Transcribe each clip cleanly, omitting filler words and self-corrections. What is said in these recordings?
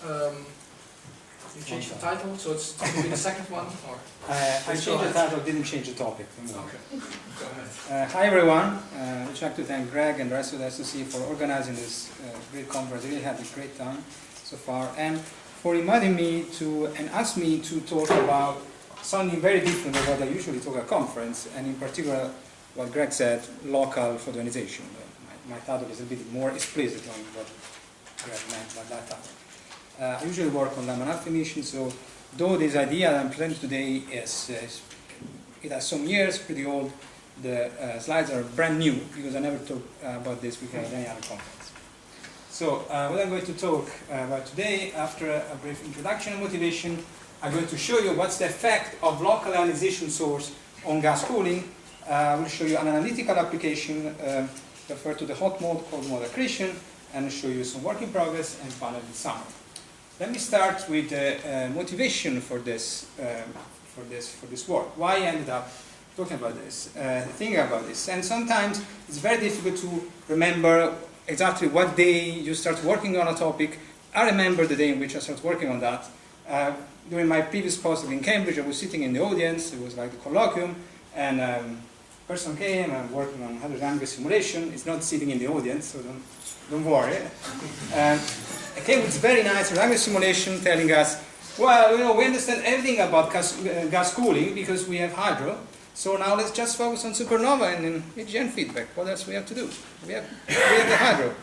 You changed the title, so it's going to be the second one? Or? I changed the title, didn't change the topic. Okay, go ahead. Hi everyone, I'd like to thank Greg and the rest of the SOC for organizing this great conference. I really had a great time so far, and for inviting me to and asked me to talk about something very different than what I usually talk at conference, and in particular what Greg said, local for the organization. My title is a bit more explicit on what Greg meant by that title. I usually work on Lemon Alpha emission, so though this idea that I'm presenting today is it has some years, pretty old, the slides are brand new because I never talked about this before at any other conference. So what I'm going to talk about today, after a brief introduction and motivation, I'm going to show you what's the effect of local ionization source on gas cooling. I will show you an analytical application referred to the hot mode, cold mode accretion, and I'll show you some work in progress and finally the summary. Let me start with the motivation for this work. Why I ended up talking about this, thinking about this. And sometimes it's very difficult to remember exactly what day you start working on a topic. I remember the day in which I started working on that. During my previous postdoc in Cambridge, I was sitting in the audience. It was like the colloquium, and a person came and working on hydrodynamic simulation. It's not sitting in the audience, so don't worry. It came with very nice hydrodynamic simulation telling us, well, you know, we understand everything about gas cooling because we have hydro. So now let's just focus on supernova and AGN feedback. What else we have to do? We have the hydro.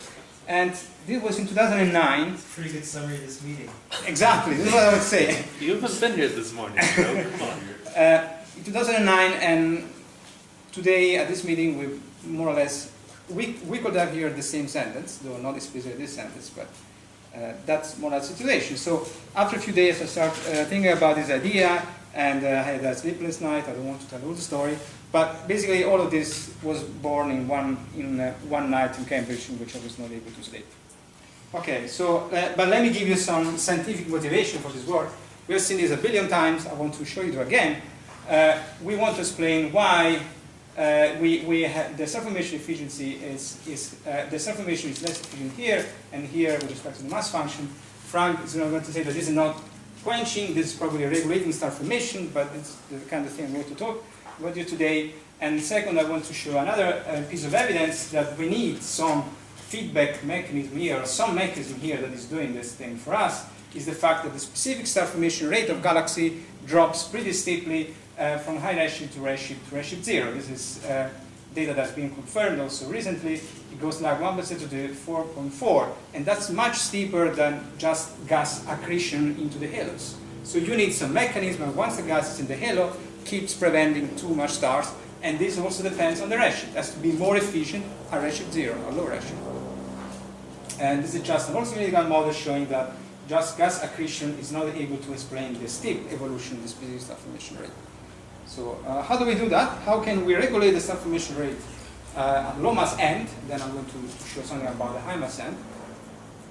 And this was in 2009. Pretty good summary of this meeting. Exactly, this is what I would say. You haven't been here this morning, so come on. In 2009, and today at this meeting, we more or less, we could have here the same sentence, though not explicitly this sentence, but that's more or less the situation. So after a few days, I started thinking about this idea, and I had a sleepless night. I don't want to tell all the story, but basically all of this was born in one night in Cambridge in which I was not able to sleep. Okay, so but let me give you some scientific motivation for this work. We have seen this a billion times. I want to show you it again. We want to explain why the self-formation efficiency the self-formation is less efficient here and here with respect to the mass function. Frank is going to say that this is not quenching, this is probably regulating star formation, but it's the kind of thing I'm going to talk about you today. And second, I want to show another piece of evidence that we need some feedback mechanism here, or some mechanism here that is doing this thing for us, is the fact that the specific star formation rate of galaxy drops pretty steeply from high redshift to redshift 0. This is data that's been confirmed also recently. It goes like 1% to the 4.4, and that's much steeper than just gas accretion into the halos. So you need some mechanism, and once the gas is in the halo, keeps preventing too much stars, and this also depends on the redshift. It has to be more efficient at redshift 0, or low redshift. And this is just an orthogonal model showing that just gas accretion is not able to explain the steep evolution of the specific star formation rate. So how do we do that? How can we regulate the star formation rate at low mass end? Then I'm going to show something about the high mass end.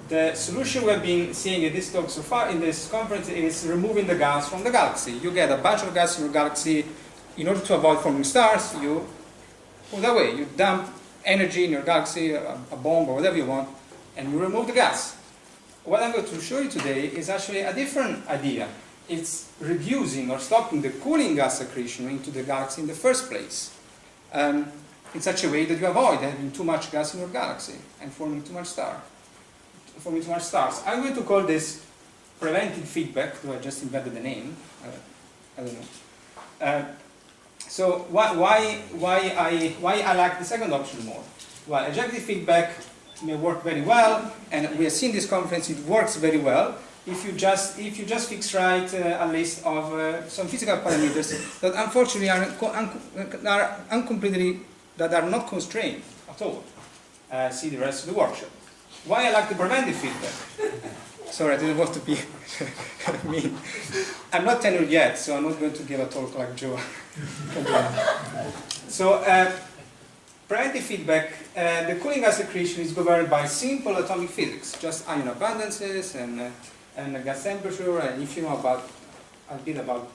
The solution we've been seeing in this talk so far, in this conference, is removing the gas from the galaxy. You get a bunch of gas in your galaxy. In order to avoid forming stars, you put away. You dump energy in your galaxy, a bomb or whatever you want, and you remove the gas. What I'm going to show you today is actually a different idea. It's reducing or stopping the cooling gas accretion into the galaxy in the first place, in such a way that you avoid having too much gas in your galaxy and forming too much stars. I'm going to call this preventive feedback, though I just invented the name. I don't know. So why I like the second option more? Well, ejective feedback may work very well, and we have seen this conference, it works very well if you just fix right a list of some physical parameters that unfortunately are not constrained at all. See the rest of the workshop. Why I like the preventive feedback? Sorry, I didn't want to be mean. I'm not tenured yet, so I'm not going to give a talk like Joe. So, preventive feedback, the cooling gas accretion is governed by simple atomic physics, just ion abundances and gas temperature, and if you know a bit about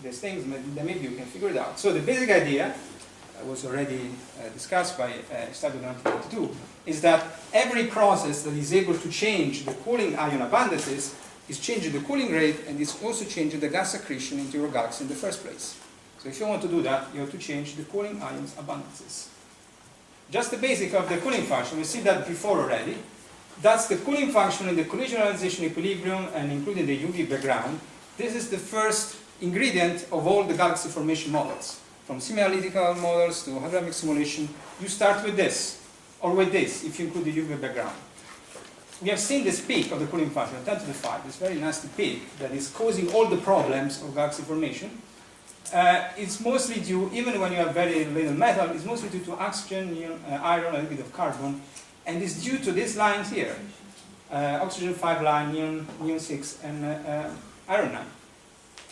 these things, then maybe you can figure it out. So the basic idea was already discussed by study 1992, is that every process that is able to change the cooling ion abundances is changing the cooling rate, and it's also changing the gas accretion into your galaxy in the first place. So if you want to do that, you have to change the cooling ions abundances. Just the basic of the cooling function, we see that before already. That's the cooling function in the collision ionization equilibrium and including the UV background. This is the first ingredient of all the galaxy formation models. From semi-analytical models to hydrodynamic simulation, you start with this, or with this, if you include the UV background. We have seen this peak of the cooling function, 10 to the 5, this very nasty peak that is causing all the problems of galaxy formation. It's mostly due, even when you have very little metal, it's mostly due to oxygen, neon, iron, a little bit of carbon, and it's due to these lines here. Oxygen 5 line, neon 6, and iron 9.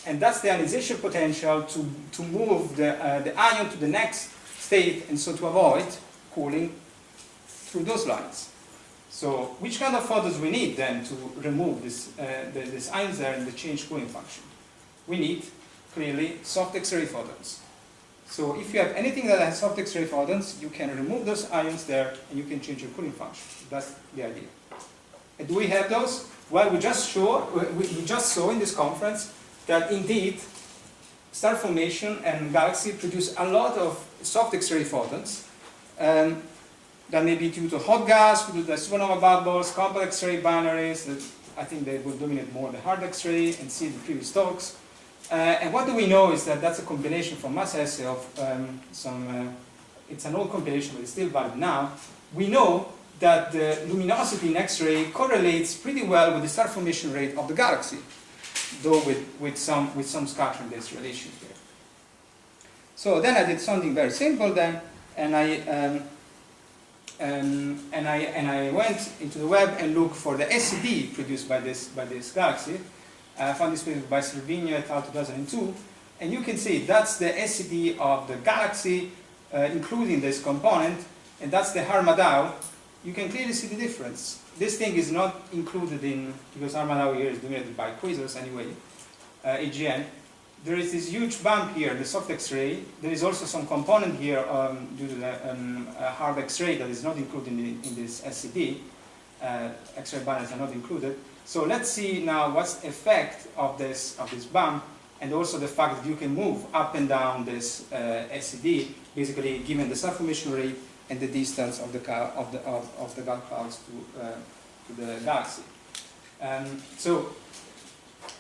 And that's the ionization potential to move the ion to the next state, and so to avoid cooling through those lines. So which kind of photons we need then to remove this ions there and the change cooling function? We need, clearly, soft X-ray photons. So if you have anything that has soft X-ray photons, you can remove those ions there and you can change your cooling function. That's the idea. And do we have those? Well, we just saw in this conference that indeed star formation and galaxy produce a lot of soft X-ray photons. That may be due to hot gas, due to the supernova bubbles, compact X-ray binaries. That I think they will dominate more the hard X-ray, and see the previous talks. And what do we know is that that's a combination from mass essay of it's an old combination, but it's still valid now. We know that the luminosity in X-ray correlates pretty well with the star formation rate of the galaxy, though with some scattering based relation here. So then I did something very simple then, and I went into the web and looked for the SED produced by this galaxy. I found this paper by Cervino et al. 2002, and you can see that's the SED of the galaxy, including this component, and that's the Armadao. You can clearly see the difference. This thing is not included in, because Armadao here is dominated by quasars anyway, AGN. There is this huge bump here, the soft X-ray. There is also some component here due to the hard X-ray that is not included in this SED. X-ray binaries are not included. So let's see now what's the effect of this bump, and also the fact that you can move up and down this SED, basically given the star formation rate and the distance of the dark clouds to the galaxy. So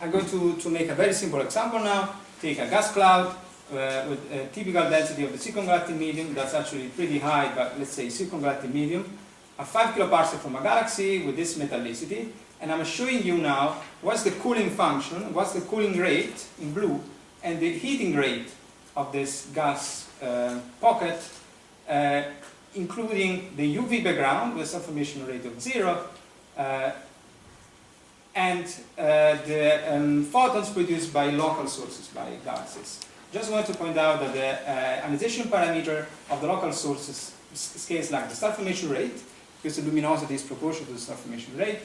I'm going to make a very simple example now. Take a gas cloud with a typical density of the circumgalactic medium. That's actually pretty high, but let's say circumgalactic medium. A 5 kiloparsec from a galaxy with this metallicity. And I'm showing you now what's the cooling function, what's the cooling rate in blue, and the heating rate of this gas pocket, including the UV background with a formation rate of 0, and the photons produced by local sources, by galaxies. Just want to point out that the ionization parameter of the local sources scales like the star formation rate, because the luminosity is proportional to the star formation rate.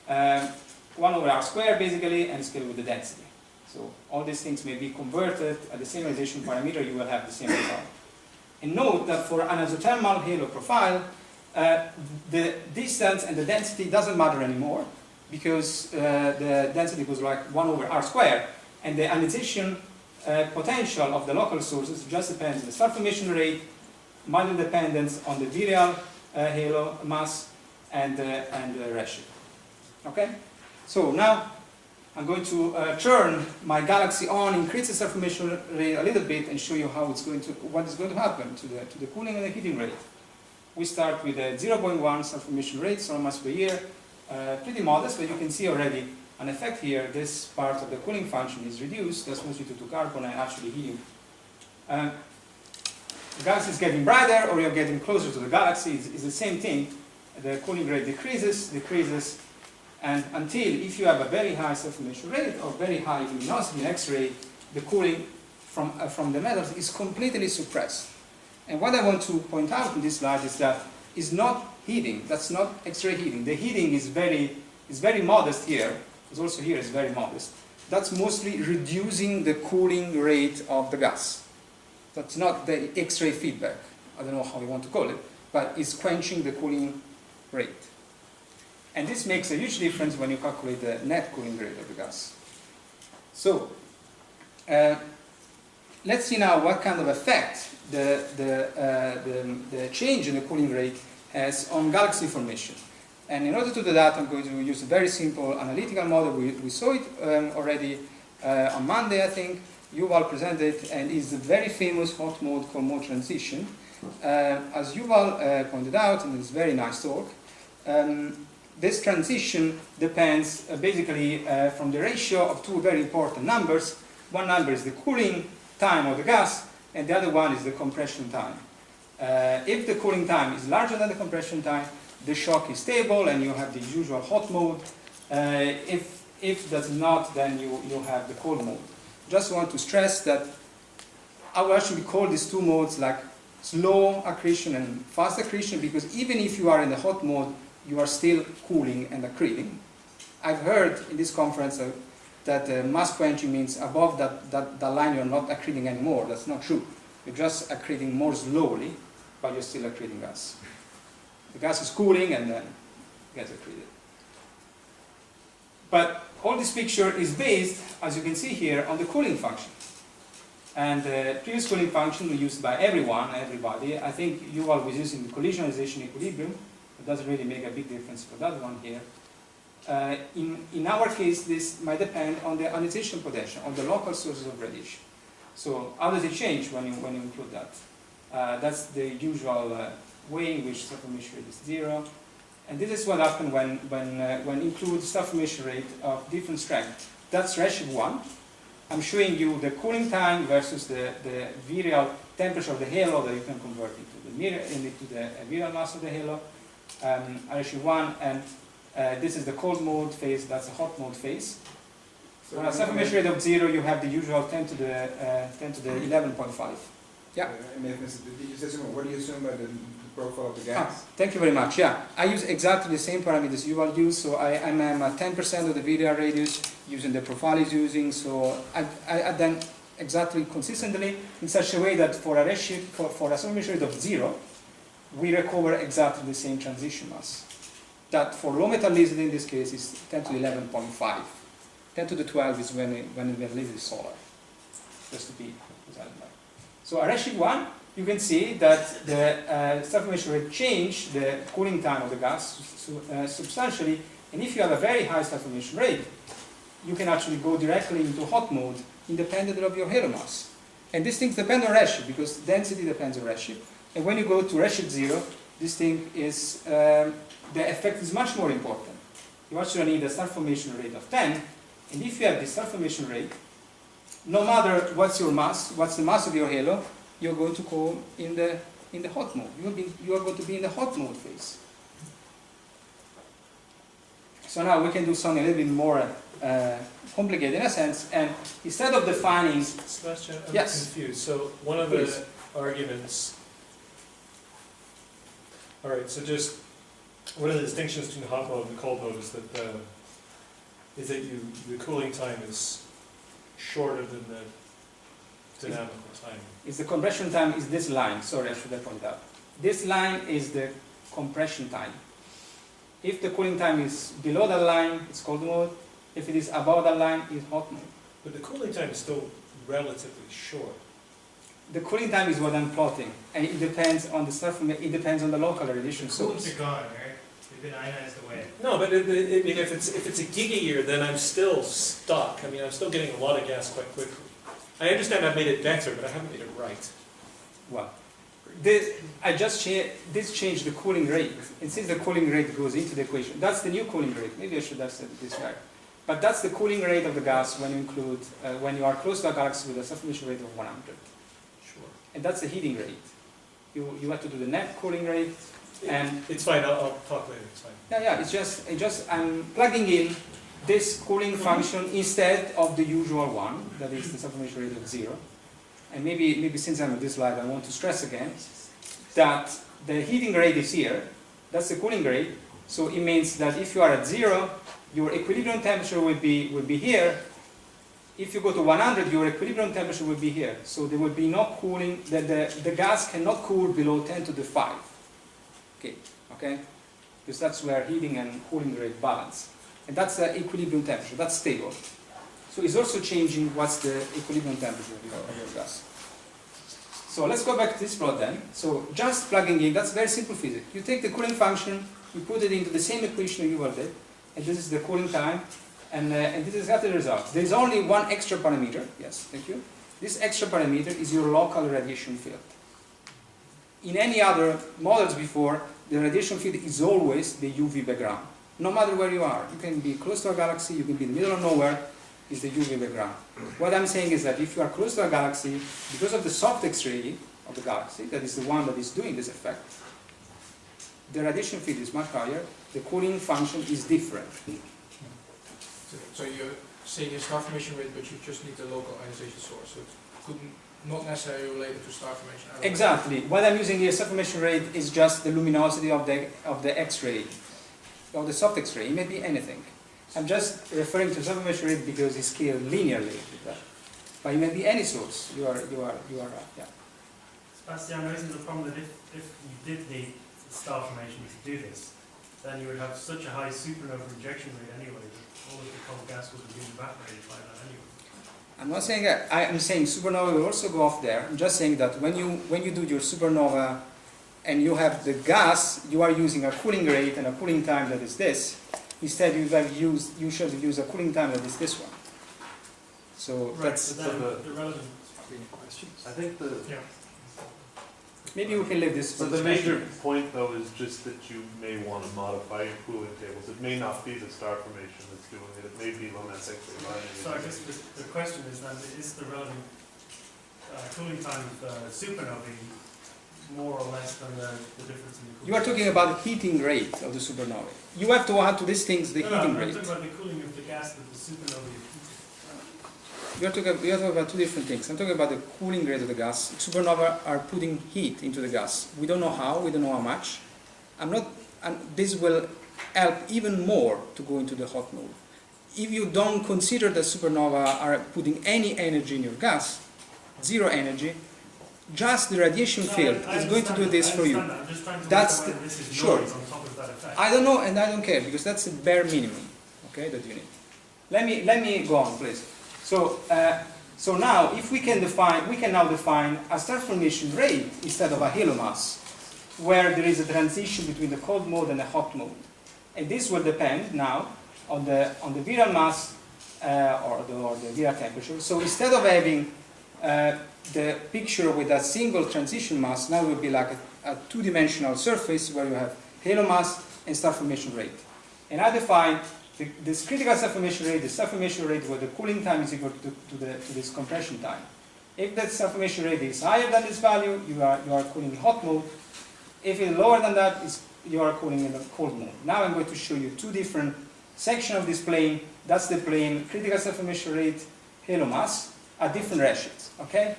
1 over r squared basically, and scale with the density. So all these things may be converted at the same ionization parameter, you will have the same result. And note that for an isothermal halo profile, the distance and the density doesn't matter anymore, because the density goes like 1 over r squared, and the ionization potential of the local sources just depends on the star formation rate, minor dependence on the virial halo mass, and the redshift. Okay, so now I'm going to turn my galaxy on, increase the star formation rate a little bit, and show you what is going to happen to the cooling and the heating rate. We start with a 0.1 star formation rate, solar mass per year, pretty modest, but you can see already an effect here. This part of the cooling function is reduced. That's mostly due to carbon and actually helium. The galaxy is getting brighter, or you're getting closer to the galaxy. It's the same thing. The cooling rate decreases. And until, if you have a very high star formation rate or very high luminosity in X-ray, the cooling from the metals is completely suppressed. And what I want to point out in this slide is that it's not heating. That's not X-ray heating. The heating is very modest here. It's also here is very modest. That's mostly reducing the cooling rate of the gas. That's not the X-ray feedback. I don't know how you want to call it, but it's quenching the cooling rate. And this makes a huge difference when you calculate the net cooling rate of the gas. So, let's see now what kind of effect the change in the cooling rate has on galaxy formation. And in order to do that, I'm going to use a very simple analytical model. We saw it already on Monday, I think. Yuval presented, and is a very famous hot mode cold mode transition. As Yuval pointed out in this very nice talk, this transition depends basically from the ratio of two very important numbers. One number is the cooling time of the gas, and the other one is the compression time. If the cooling time is larger than the compression time, the shock is stable and you have the usual hot mode. If that's not, then you have the cold mode. Just want to stress that I will actually call these two modes like slow accretion and fast accretion, because even if you are in the hot mode, you are still cooling and accreting. I've heard in this conference that mass quenching means above that line you're not accreting anymore. That's not true. You're just accreting more slowly, but you're still accreting gas. The gas is cooling and then gets accreted. But all this picture is based, as you can see here, on the cooling function. And the previous cooling function used by everybody. I think Yuval was using the collisionization equilibrium. It doesn't really make a big difference for that one here. In our case, this might depend on the ionization potential, on the local sources of radiation. So how does it change when you include that? That's the usual way in which sublimation rate is 0. And this is what happens when include sublimation rate of different strength. That's redshift 1. I'm showing you the cooling time versus the virial temperature of the halo that you can convert into the virial mass of the halo. Redshift 1, and this is the cold mode phase, that's the hot mode phase. So on a sublimation rate of 0, you have the usual 10 to the 11.5. Yeah. What do you assume about the profile of the gas? Thank you very much. Yeah, I use exactly the same parameters you will use. So I'm at 10% of the virial radius using the profile is using. So I then exactly consistently in such a way that for a redshift, for a sublimation rate of 0, we recover exactly the same transition mass. That for low metallicity in this case is 10 to the 11.5. 10 to the 12 is when the metallicity is solar. Just to be precise. So a redshift 1, you can see that the sublimation rate changed the cooling time of the gas substantially. And if you have a very high sublimation rate, you can actually go directly into hot mode independent of your halo mass. And these things depend on redshift because density depends on redshift. And when you go to redshift 0, this thing is, the effect is much more important. You actually need a star formation rate of 10. And if you have this star formation rate, no matter what's your mass, what's the mass of your halo, you're going to go in the hot mode. You are going to be in the hot mode phase. So now we can do something a little bit more complicated in a sense, and instead of defining... Sebastian, I'm yes. confused. So one of the arguments... All right, so just one of the distinctions between the hot mode and the cold mode is that the cooling time is shorter than the dynamical time. Is the compression time is this line. Sorry, I should have pointed out. This line is the compression time. If the cooling time is below that line, it's cold mode. If it is above that line, it's hot mode. But the cooling time is still relatively short. The cooling time is what I'm plotting, and it depends on the stuff. It depends on the local radiation source. Coolants are gone, right? They've been ionized away. No, but if it's a giga-year, then I'm still stuck. I mean, I'm still getting a lot of gas quite quickly. I understand I've made it better, but I haven't made it right. Well, this changed the cooling rate, and since the cooling rate goes into the equation, that's the new cooling rate. Maybe I should have said this right. But that's the cooling rate of the gas when you include when you are close to a galaxy with a sublimation rate of 100. Sure. And that's the heating rate. You have to do the net cooling rate, and it's fine. I'll talk later. It's fine. yeah. It's just I'm plugging in this cooling function instead of the usual one, that is the sublimation rate of 0. And maybe since I'm on this slide, I want to stress again that the heating rate is here. That's the cooling rate. So it means that if you are at 0, your equilibrium temperature will be here. If you go to 100, your equilibrium temperature will be here. So there will be no cooling. The gas cannot cool below 10 to the 5. Okay. because that's where heating and cooling rate balance. And that's the equilibrium temperature, that's stable. So it's also changing what's the equilibrium temperature of your gas. So let's go back to this plot then. So just plugging in, that's very simple physics. You take the cooling function, you put it into the same equation you did, and this is the cooling time, and this is exactly the result. There is only one extra parameter, yes, thank you. This extra parameter is your local radiation field. In any other models before, the radiation field is always the UV background. No matter where you are, you can be close to a galaxy, you can be in the middle of nowhere, is the UV background. What I'm saying is that if you are close to a galaxy, because of the soft X-ray of the galaxy, that is the one that is doing this effect, the radiation field is much higher, the cooling function is different. So you're saying your star formation rate, but you just need the local ionization source. So it could not necessarily related to star formation. Exactly. What I'm using here, star formation rate, is just the luminosity of the X-ray, of the soft X-ray. It may be anything. I'm just referring to star formation rate because it's scaled linearly. But it may be any source. You are yeah. Sebastiano, isn't the problem that if you did the star formation to do this, then you would have such a high supernova injection rate anyway that all of the cold gas would have been evaporated by that anyway. I'm not saying that. I'm saying supernova will also go off there. I'm just saying that when you do your supernova and you have the gas, you are using a cooling rate and a cooling time that is this. Instead, you should use a cooling time that is this one. So Right, that's so then the relevant I think yeah. maybe we can leave this. so for the discussion. major point though is just that you may want to modify your cooling tables. It may not be the star formation that's doing it. It may be Lomas X-ray lining. So I guess the question is then, is the relevant cooling time of supernovae more or less than the difference in the cooling? You are talking about the heating rate of the supernova. You have to add to these things the No, heating I'm rate. talking about the cooling of the gas that the supernovae heated. We are talking about two different things. I'm talking about the cooling rate of the gas. Supernova are putting heat into the gas. We don't know how, we don't know how much. This will help even more to go into the hot mode. If you don't consider that supernova are putting any energy in your gas, zero energy, just the radiation field is going to do this for you. I'm just trying to That's work out whether this is sure. noise on top of that effect. I don't know and I don't care because that's the bare minimum, okay, that you need. Let me go on, please. So now, if we can now define a star formation rate instead of a halo mass, where there is a transition between the cold mode and the hot mode, and this will depend now on the viral mass or the viral temperature. So instead of having the picture with a single transition mass, now it will be like a two-dimensional surface where you have halo mass and star formation rate. And I define this critical star formation rate, the star formation rate where the cooling time is equal to this compression time. If that star formation rate is higher than this value, you are cooling in hot mode. If it's lower than that, you are cooling in the cold mode. Now I'm going to show you two different sections of this plane. That's the plane critical star formation rate, halo mass, at different redshifts. Okay?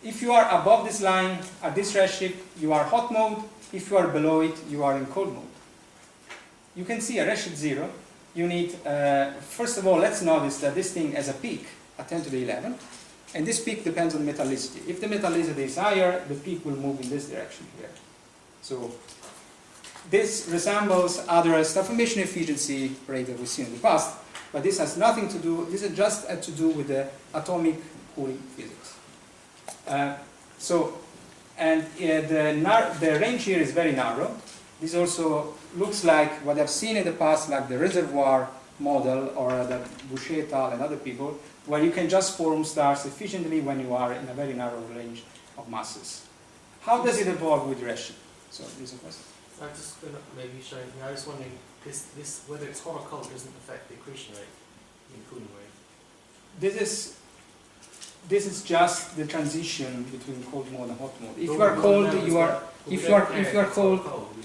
If you are above this line at this redshift, you are hot mode. If you are below it, you are in cold mode. You can see a redshift 0. You need, first of all, let's notice that this thing has a peak at 10 to the 11, and this peak depends on metallicity. If the metallicity is higher, the peak will move in this direction here. So this resembles other star formation efficiency rate that we've seen in the past, but this has nothing to do, this is just to do with the atomic cooling physics. The range here is very narrow. This also looks like what I've seen in the past, like the reservoir model or the Boucher et al. And other people, where you can just form stars efficiently when you are in a very narrow range of masses. How does it evolve with redshift? So this is a question. I'm just going to maybe show you. I was wondering, this whether it's hot or cold doesn't affect the accretion rate, the cooling rate. This is just the transition between cold mode and hot mode. If you are cold, you are. If you are cold,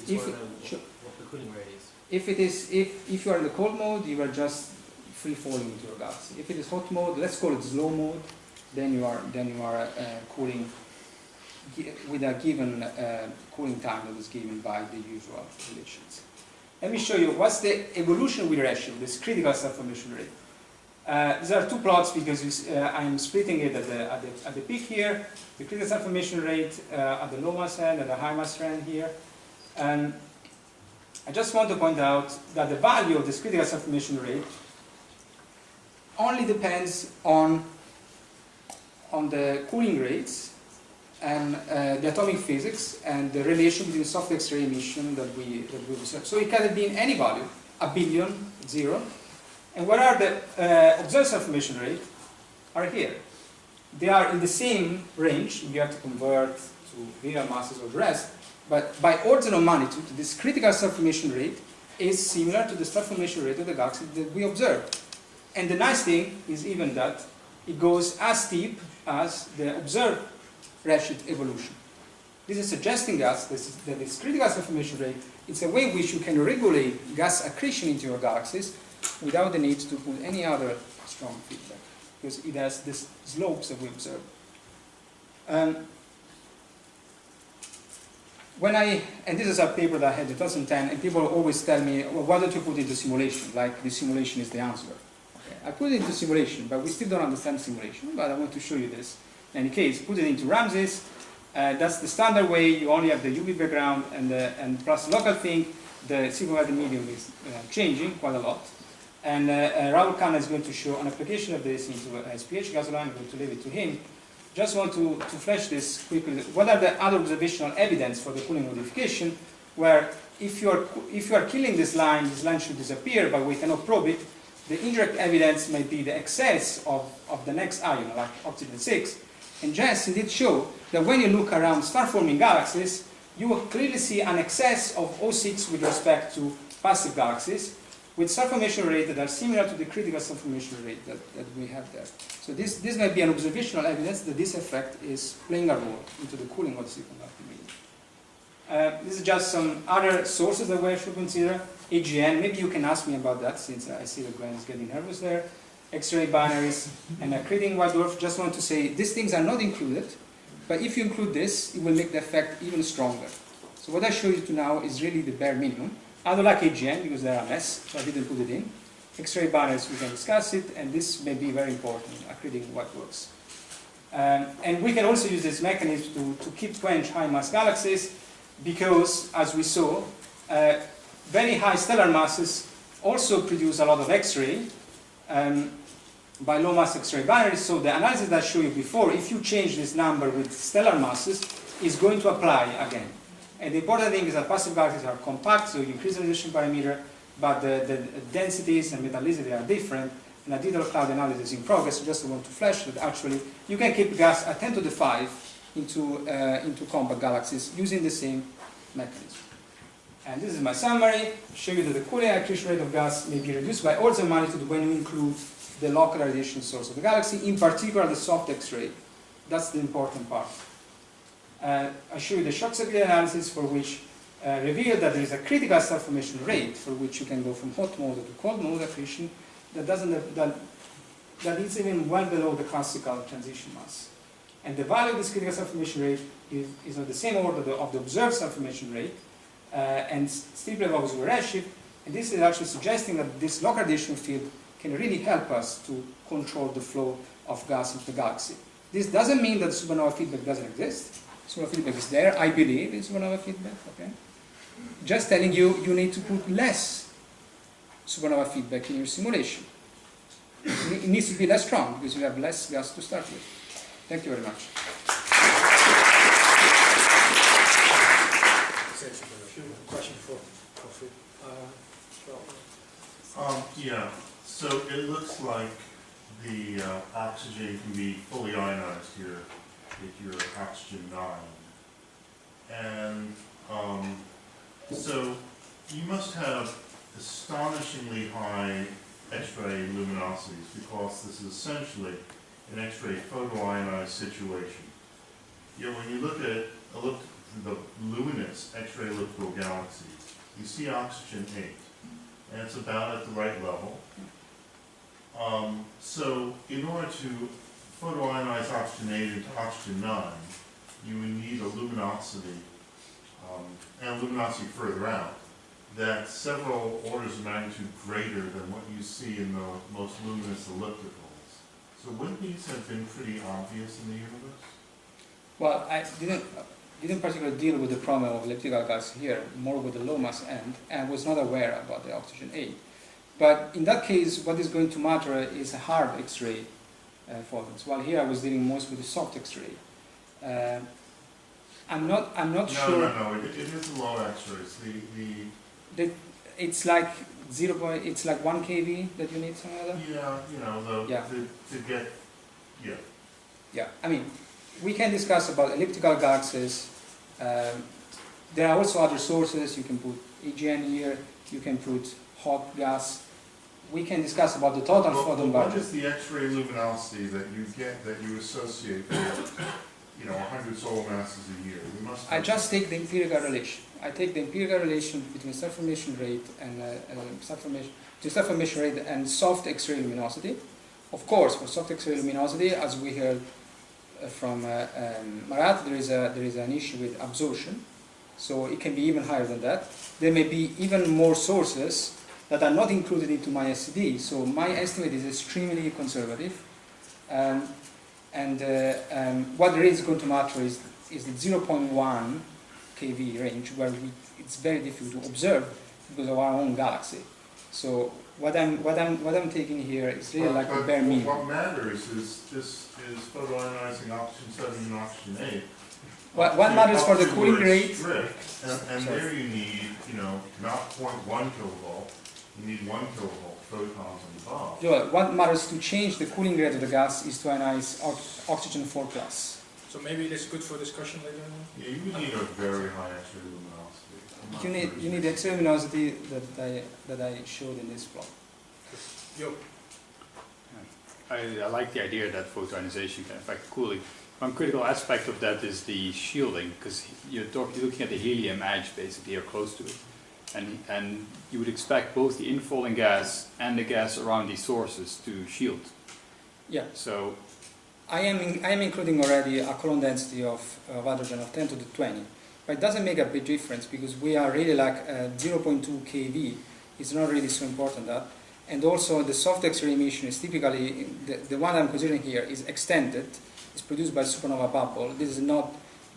if what the cooling rate is. if you are in the cold mode, you are just free falling into your gas. If it is hot mode, let's call it slow mode, then you are cooling with a given cooling time that is given by the usual relations. Let me show you what's the evolution with redshift, this critical star formation rate. These are two plots because I'm splitting it at the peak here, the critical star formation rate at the low mass end and the high mass end here. And I just want to point out that the value of this critical self-formation rate only depends on the cooling rates and the atomic physics and the relation between soft X-ray emission that we observe. So it can have been any value, 1 billion, 0. And what are the observed self-formation rate? Are here. They are in the same range. You have to convert to real masses or the rest. But by order of magnitude, this critical self-formation rate is similar to the self-formation rate of the galaxy that we observed. And the nice thing is even that it goes as steep as the observed redshift evolution. This is suggesting us that this critical self-formation rate is a way in which you can regulate gas accretion into your galaxies without the need to put any other strong feedback, because it has these slopes that we observe. And this is a paper that I had in 2010, and people always tell me, well, why don't you put it into simulation? Like the simulation is the answer. Okay. I put it into simulation, but we still don't understand simulation, but I want to show you this. In any case, put it into Ramses. That's the standard way. You only have the UV background and plus local thing. The signal medium is changing quite a lot. And Rahul Khanna is going to show an application of this into a SPH gasoline. I'm going to leave it to him. Just want to flash this quickly. What are the other observational evidence for the cooling modification? Where if you are killing this line should disappear, but we cannot probe it. The indirect evidence may be the excess of the next ion, like oxygen 6. And Jess indeed show that when you look around star-forming galaxies, you will clearly see an excess of O6 with respect to passive galaxies, with star-formation rate that are similar to the critical star-formation rate that we have there. So this might be an observational evidence that this effect is playing a role into the cooling of the superconducting medium. This is just some other sources that we should consider. AGN, maybe you can ask me about that, since I see that Gwen is getting nervous there. X-ray binaries and accreting white dwarf. Just want to say these things are not included, but if you include this, it will make the effect even stronger. So what I show you to now is really the bare minimum. I don't like AGN because they're a mess, so I didn't put it in. X-ray binaries, we can discuss it, and this may be very important, accreting white dwarfs. And we can also use this mechanism to keep quench high mass galaxies, because as we saw, very high stellar masses also produce a lot of X-ray by low mass X-ray binaries. So the analysis that I showed you before, if you change this number with stellar masses, is going to apply again. And the important thing is that passive galaxies are compact, so you increase the radiation parameter, but the densities and metallicity are different. And a detailed cloud analysis in progress. Just want to flash that actually you can keep gas at 10 to the 5 into compact galaxies using the same mechanism. And this is my summary. Show you that the cooling accretion rate of gas may be reduced by orders of magnitude when you include the local radiation source of the galaxy, in particular the soft X-ray. That's the important part. I show you the shock stability analysis, for which revealed that there is a critical self-formation rate for which you can go from hot mode to cold mode accretion that is even well below the classical transition mass. And the value of this critical self-formation rate is of the same order of the observed self-formation rate, and still below the redshift. And this is actually suggesting that this local radiation field can really help us to control the flow of gas into the galaxy. This doesn't mean that supernova feedback doesn't exist. Supernova feedback is there. I believe in supernova feedback. Okay. Just telling you, you need to put less supernova feedback in your simulation. It needs to be less strong because you have less gas to start with. Thank you very much. Question for Fred. Yeah, so it looks like the oxygen can be fully ionized here if you're oxygen 9. And so you must have astonishingly high X-ray luminosities, because this is essentially an X-ray photoionized situation. Yet when you look at the luminous X-ray elliptical galaxies, you see oxygen 8, and it's about at the right level. So in order to photoionize oxygen 8 into oxygen 9, you would need a luminosity, and a luminosity further out, that's several orders of magnitude greater than what you see in the most luminous ellipticals. So wouldn't these have been pretty obvious in the universe? Well, I didn't. didn't particularly deal with the problem of elliptical gas here, more with the low mass end, and was not aware about the oxygen 8. But in that case, what is going to matter is a hard X-ray photons, while here I was dealing most with the soft X-ray. I'm not sure. No, it is a low X-rays. It's like it's like 1 kV that you need, something like that. Yeah, you know, Yeah. to get, yeah. Yeah, I mean, we can discuss about elliptical gases. There are also other sources. You can put AGN here. You can put hot gas. We can discuss about the total photon What budget. is the X-ray luminosity that you get, that you associate with, 100 solar masses a year? We must. I just take the empirical relation. I take the empirical relation between star formation rate and star formation rate and soft X-ray luminosity. Of course, for soft X-ray luminosity, as we heard from Marat, there is an issue with absorption, so it can be even higher than that. There may be even more sources that are not included into my SCD, so my estimate is extremely conservative. What really is going to matter is the 0.1 kV range, where it's very difficult to observe because of our own galaxy. So what I'm taking here is really like a bare minimum. What matters is photoionizing oxygen 7 and oxygen 8. What matters for the cooling rate? And there you need, not 0.1 kilovolt, you need 1 kilovolt photons involved. Yeah, what matters to change the cooling rate of the gas is to ionize oxygen 4 plus. So maybe it is good for discussion later on? Yeah, you would need a very high X-ray luminosity. You need the X-ray luminosity that I showed in this plot. Yo. I like the idea that photoionization can affect cooling. One critical aspect of that is the shielding, because you're looking at the helium edge basically, or close to it. And you would expect both the infalling gas and the gas around these sources to shield. Yeah. So I am including already a Coulomb density of hydrogen of 10 to the 20. But it doesn't make a big difference because we are really like 0.2 kV. It's not really so important that. And also the soft X-ray emission is typically, the one I'm considering here is extended. It's produced by supernova bubble. This is not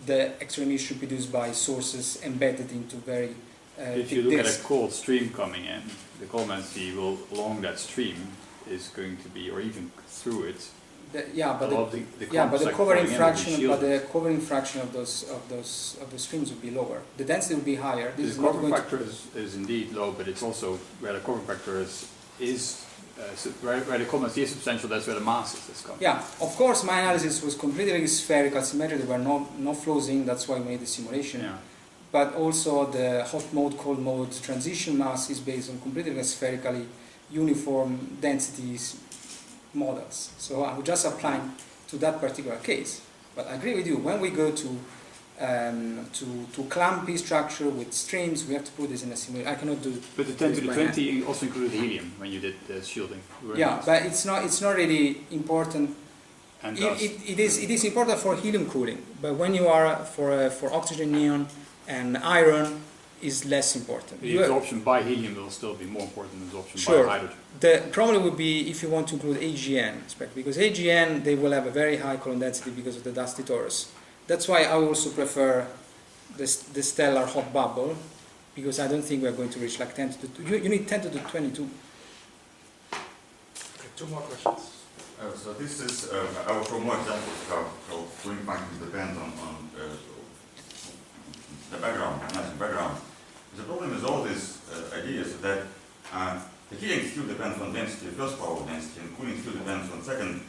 the X-ray emission produced by sources embedded into very if you look at a cold stream coming in, the Coulomb density will along that stream is going to be, or even through it. But the covering fraction of those streams would be lower. The density would be higher. The covering factor is indeed low, but it's also where the covering factor is where the Coulomb density is substantial. That's where the mass is coming. Yeah, of course, my analysis was completely spherical, symmetric. There were no flows in. That's why we made the simulation. Yeah. But also the hot mode, cold mode transition mass is based on completely spherically uniform densities models. So I'm just applying to that particular case. But I agree with you, when we go to clumpy structure with streams, we have to put this in a simulation. I cannot do. But the 10 to the 20 also included helium when you did the shielding. Yeah, but it's not really important. And it is important for helium cooling, but when you are for oxygen, neon, and iron, is less important. The absorption by helium will still be more important than absorption sure. by hydrogen. The problem would be if you want to include AGN, because AGN, they will have a very high Coulomb density because of the dusty torus. That's why I also prefer the stellar hot bubble, because I don't think we're going to reach like 10 to the, you need 10 to the 22. Okay, 2 more questions. So this is, I will show more examples how cooling functions depend on the background, background. The problem with all these ideas is that the heating still depends on density, first power density, and cooling still depends on second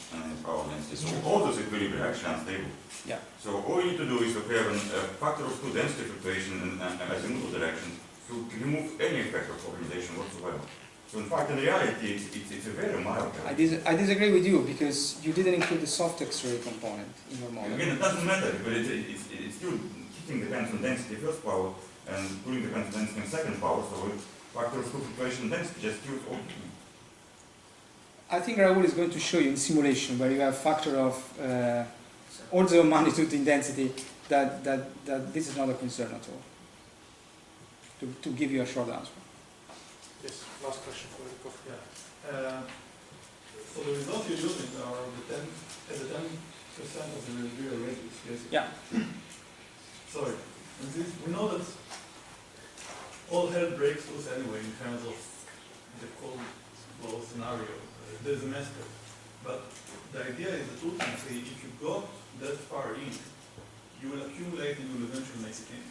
power density. So all those equilibria are actually unstable. Yeah. So all you need to do is to have a factor of 2 density fluctuation in azimuthal direction to remove any effect of organization whatsoever. So in fact, in reality, it's a very mild. I disagree with you because you didn't include the soft X-ray component in your model. Again, it doesn't matter because it's still heating depends on density first power and cooling depends on density and second power. So factor of 2 fluctuation density just use all. I think Raoul is going to show you in simulation where you have factor of order of magnitude in density that this is not a concern at all. To give you a short answer. Yes, last question for the coffee. Yeah. For the results you're using are the 10% of the real radius, yes? Yeah. sorry, we know that all hell breaks loose anyway in terms of the cold flow scenario. There's a master. But the idea is that ultimately, if you got that far in, you will accumulate and you will eventually make it in.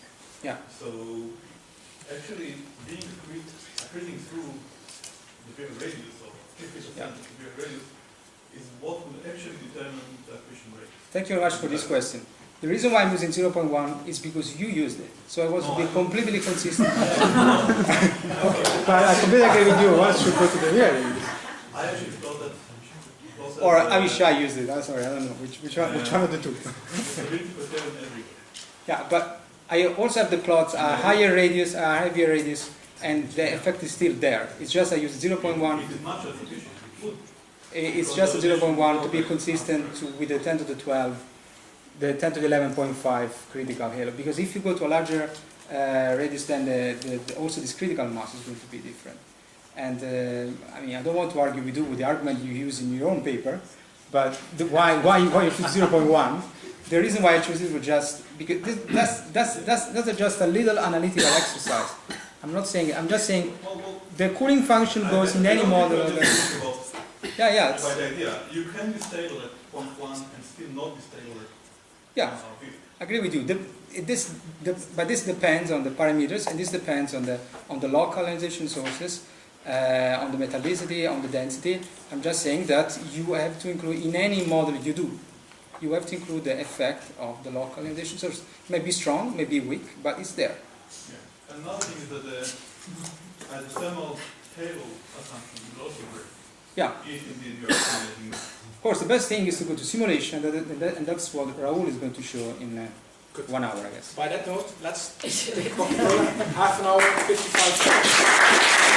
Yeah. So actually being accreting through the bigger radius of 50% Yeah. of the bigger radius is what will actually determine the accretion rate. Thank you very much for this question. The reason why I'm using 0.1 is because you used it. So I want to be completely consistent. But I completely agree with you. One should go to the hearing. I actually thought that Or Avishai used it. I'm sorry, I don't know which one of the two. it's a bit perturbing everywhere. Yeah, but I also have the plots, higher radius, heavier radius, and the effect is still there. It's just I use 0.1. It is much less efficient. It would. It's just a 0.1 to be consistent with the 10 to the 12, the 10 to the 11.5 critical halo. Because if you go to a larger radius, then also this critical mass is going to be different. And I mean, I don't want to argue with you with the argument you use in your own paper, but why you choose 0.1? The reason why I chose it was just because that's just a little analytical exercise. I'm not saying it. I'm just saying the cooling function goes in any model. Yeah. By the idea, you can be stable at 0.1 and still not be stable at Yeah, 1.5. I agree with you. But this depends on the parameters, and this depends on the local ionization sources, on the metallicity, on the density. I'm just saying that you have to include in any model you do. You have to include the effect of the local ionization source. It may be strong, may be weak, but it's there. Yeah. Another thing is that the thermal halo assumption will also work. Yeah. If indeed you are simulating. Of course, the best thing is to go to simulation, and that's what Raoul is going to show in 1 hour, I guess. By that note, let's take Coca-Cola, half an hour, 55 seconds.